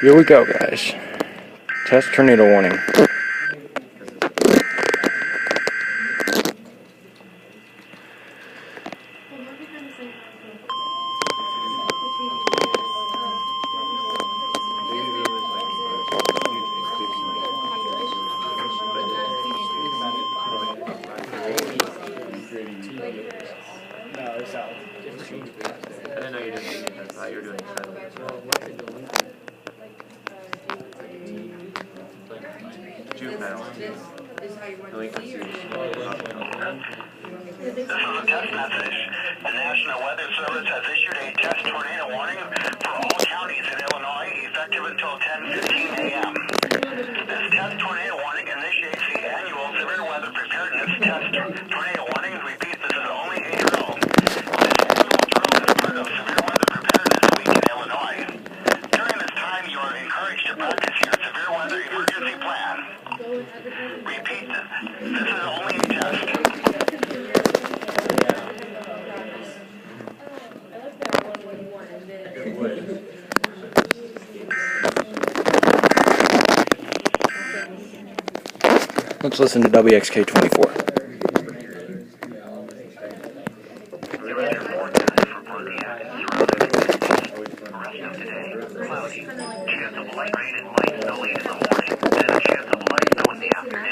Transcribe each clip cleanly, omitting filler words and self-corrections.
Here we go, guys. Test tornado warning. No, it's out. I didn't know you did defense. I thought you were doing juvenile. No, you can see This is a test message. The National Weather Service has issued a test tornado warning for all counties in Illinois, effective until 10:15 a.m. This test tornado warning initiates the annual Severe Weather Preparedness Test Tornado Warning. Repeat, this is only a drill. This annual drill is part of Severe Weather Preparedness Week in Illinois. During this time, you are encouraged to practice your severe weather emergency plan. Repeat, this is only a test. Let's listen to WXK24. Cloudy. Chance of light rain and light snow late in the morning, and a chance of light snow in the afternoon.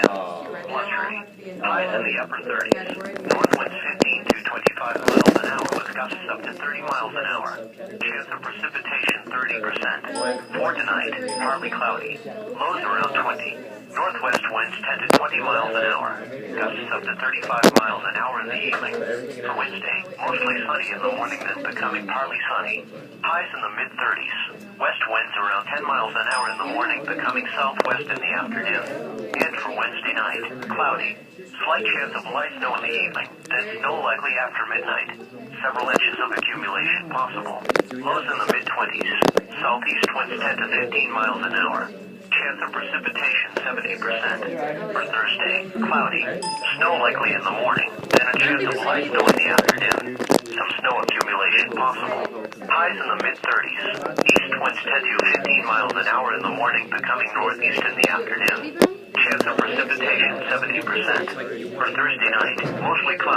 Blustery. Highs in the upper 30s. North winds 15 to 25 miles an hour with gusts up to 30 miles an hour. Chance of precipitation 30%. For tonight, partly cloudy. Lows around 20. Northwest winds 10 to 20 miles an hour. Gusts up to 35 miles an hour in the evening. For Wednesday, mostly sunny in the morning, then becoming partly sunny. Highs in the mid-30s. West winds around 10 miles an hour in the morning, becoming southwest in the afternoon. And for Wednesday night, cloudy. Slight chance of light snow in the evening, then snow likely after midnight. Several inches of accumulation possible. Lows in the mid-20s. Southeast winds 10 to 15 miles an hour. Chance of precipitation 70%. For Thursday, cloudy. Snow likely in the morning, then a chance of light snow in the afternoon. Some snow accumulation possible. Highs in the mid-30s. East winds 10 to 15 miles an hour in the morning, becoming northeast in the afternoon. Chance of precipitation 70%. For Thursday night, mostly cloudy.